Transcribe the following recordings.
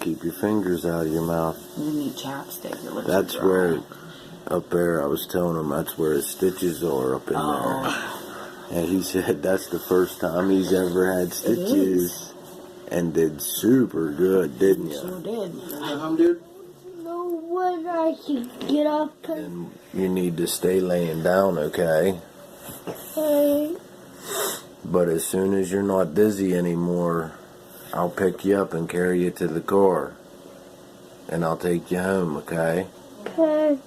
keep your fingers out of your mouth. You need chapstick. Your lips That's are dry. where, up there, I was telling him that's where his stitches are up in there. And he said that's the first time he's ever had stitches. And did super good, didn't you? Sure did. Dude? No, when I can get up. And you need to stay laying down, okay? But as soon as you're not dizzy anymore, I'll pick you up and carry you to the car. And I'll take you home, okay? Okay.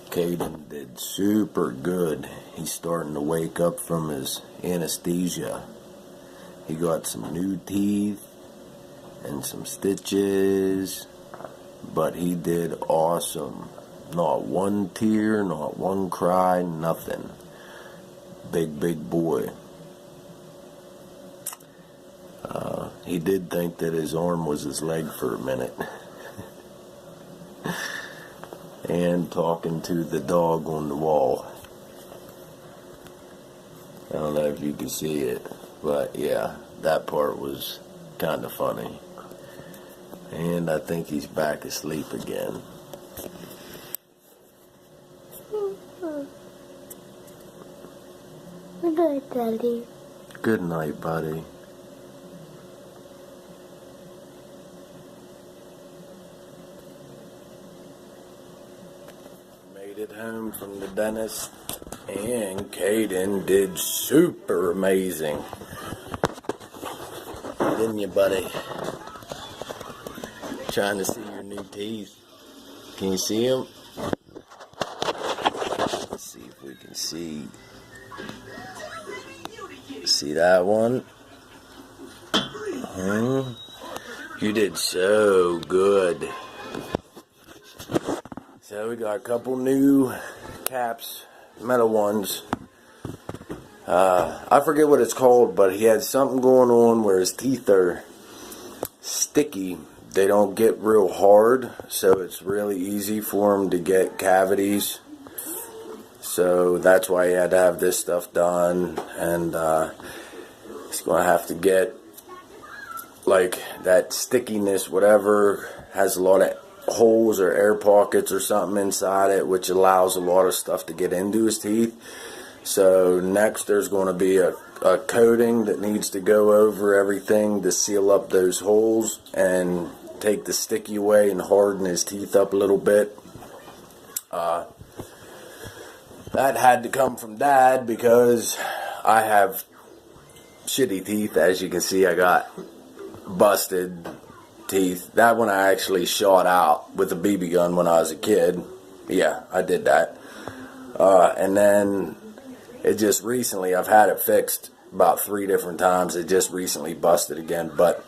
Kaidin did super good. He's starting to wake up from his anesthesia. He got some new teeth and some stitches, but he did awesome. Not one tear, not one cry, nothing. Big boy. He did think that his arm was his leg for a minute. And talking to the dog on the wall. I don't know if you can see it, but yeah, that part was kind of funny. And I think he's back asleep again. Good night, Daddy. Good night, buddy. Made it home from the dentist, and Kaidin did super amazing. Didn't you, buddy? Trying to see your new teeth. Can you see them? Let's see if we can see. See that one? You did so good. So we got a couple new caps, metal ones. I forget what it's called, but he had something going on where his teeth are sticky. They don't get real hard, so it's really easy for him to get cavities. So that's why he had to have this stuff done, and he's going to have to get, like, that stickiness, whatever, has a lot of holes or air pockets or something inside it, which allows a lot of stuff to get into his teeth. So next there's going to be a coating that needs to go over everything to seal up those holes and take the sticky away and harden his teeth up a little bit. That had to come from Dad because I have shitty teeth. As you can see, I got busted teeth. That one I actually shot out with a BB gun when I was a kid. Yeah, I did that. And then it just recently, I've had it fixed about 3 different times. It just recently busted again. But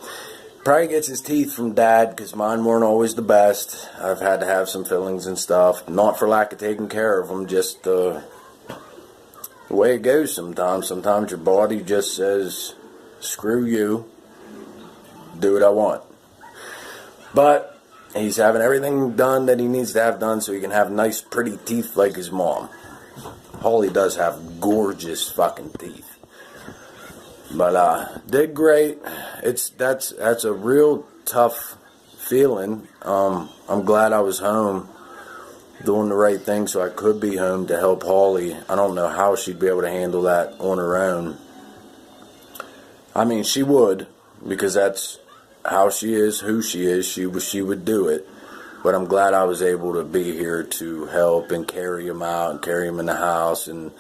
probably gets his teeth from Dad because mine weren't always the best. I've had to have some fillings and stuff. Not for lack of taking care of them, just the way it goes sometimes. Sometimes your body just says, screw you, do what I want. But he's having everything done that he needs to have done so he can have nice, pretty teeth like his mom. Holly does have gorgeous fucking teeth. But did great. That's a real tough feeling. I'm glad I was home doing the right thing so I could be home to help Holly. I don't know how she'd be able to handle that on her own. I mean, she would, because that's how she is, who she is. She would do it. But I'm glad I was able to be here to help and carry him out and carry him in the house and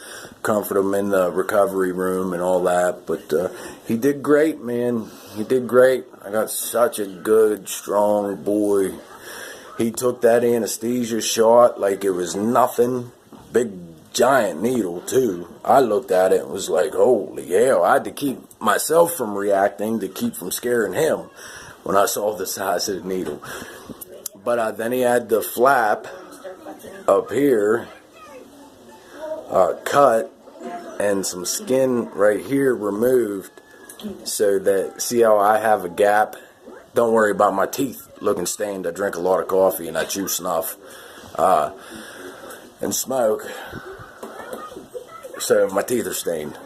comfort him in the recovery room and all that. But he did great, man. He did great. I got such a good, strong boy. He took that anesthesia shot like it was nothing. Big, giant needle, too. I looked at it and was like, holy hell. I had to keep myself from reacting to keep from scaring him when I saw the size of the needle. But then he had the flap up here cut and some skin right here removed so that, see how I have a gap? Don't worry about my teeth looking stained. I drink a lot of coffee and I chew snuff and smoke. So my teeth are stained.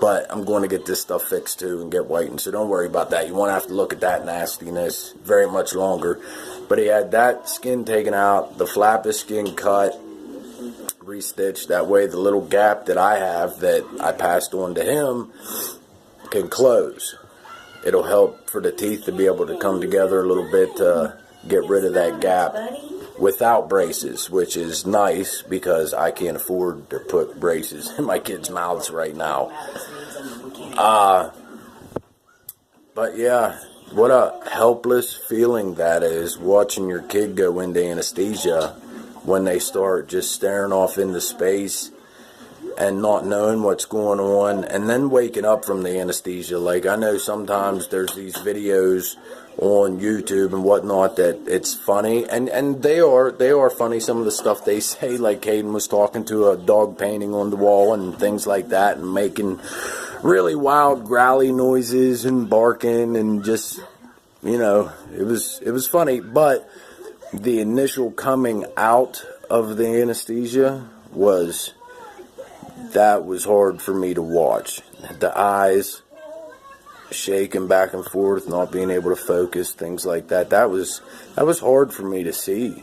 But I'm going to get this stuff fixed too and get whitened. So don't worry about that. You won't have to look at that nastiness very much longer. But he had that skin taken out, the flap of skin cut, restitched. That way the little gap that I have that I passed on to him can close. It'll help for the teeth to be able to come together a little bit to get rid of that gap without braces, which is nice because I can't afford to put braces in my kids' mouths right now. But yeah, what a helpless feeling that is, watching your kid go into anesthesia when they start just staring off into space and not knowing what's going on, and then waking up from the anesthesia. Like, I know sometimes there's these videos on YouTube and whatnot that it's funny, and they are funny, some of the stuff they say, like Kaiden was talking to a dog painting on the wall and things like that, and making really wild growly noises and barking, and just, you know, it was funny. But the initial coming out of the anesthesia was hard for me to watch. The eyes shaking back and forth, not being able to focus, things like that. That was hard for me to see,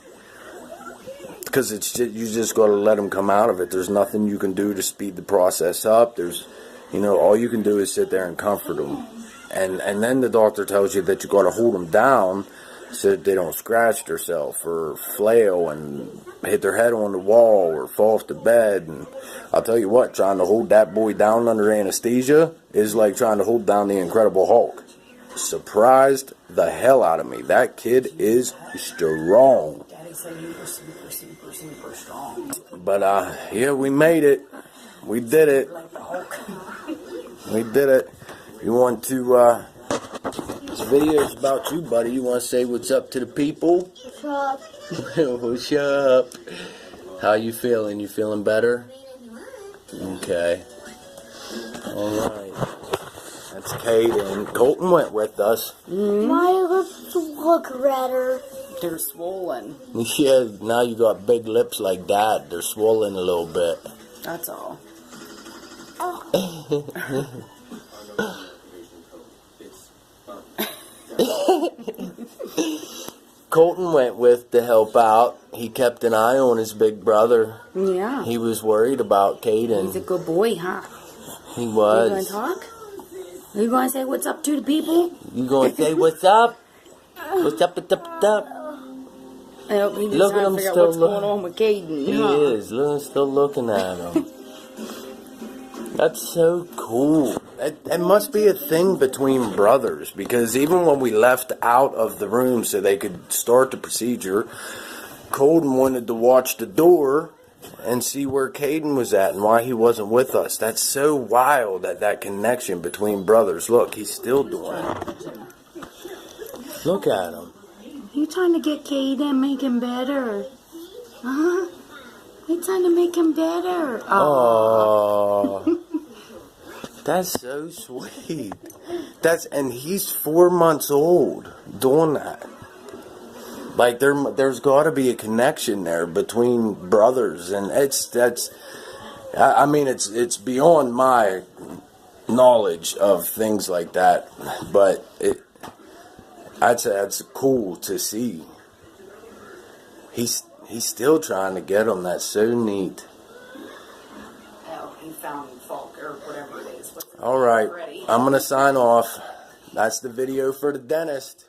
because it's just, you just got to let them come out of it. There's nothing you can do to speed the process up. There's, you know, all you can do is sit there and comfort them, and then the doctor tells you that you got to hold them down so that they don't scratch themselves or flail and hit their head on the wall or fall off the bed. And I'll tell you what, trying to hold that boy down under anesthesia is like trying to hold down the Incredible Hulk. Surprised the hell out of me. That kid is strong. Daddy said you were super, super, super strong. But yeah, we made it. We did it. Like the Hulk. We did it. You want to this video is about you, buddy. You want to say what's up to the people? What's up? What's up? How you feeling? You feeling better? Okay. Alright. That's Kaiden. Colton went with us. My lips look redder. They're swollen. Yeah, now you got big lips like that. They're swollen a little bit. That's all. Colton went with to help out. He kept an eye on his big brother. Yeah. He was worried about Kaiden. He's a good boy, huh? He was. Are you going to talk? Are you going to say what's up to the people? You going to say what's up? What's up, what's up, what's up? I hope he's Look at trying him to figure out still what's going on with Kaiden. He is. Look, still looking at him. That's so cool. It must be a thing between brothers, because even when we left out of the room so they could start the procedure, Colton wanted to watch the door and see where Kaiden was at and why he wasn't with us. That's so wild, that connection between brothers. Look, he's still doing it. Look at him. You trying to get Kaiden, make him better? Huh? You trying to make him better? Oh. That's so sweet. And he's 4 months old doing that. Like, there's got to be a connection there between brothers, and it's beyond my knowledge of things like that, but I'd say that's cool to see. He's still trying to get him. That's so neat. Oh, he found Falk or whatever it is. All right, I'm gonna sign off. That's the video for the dentist.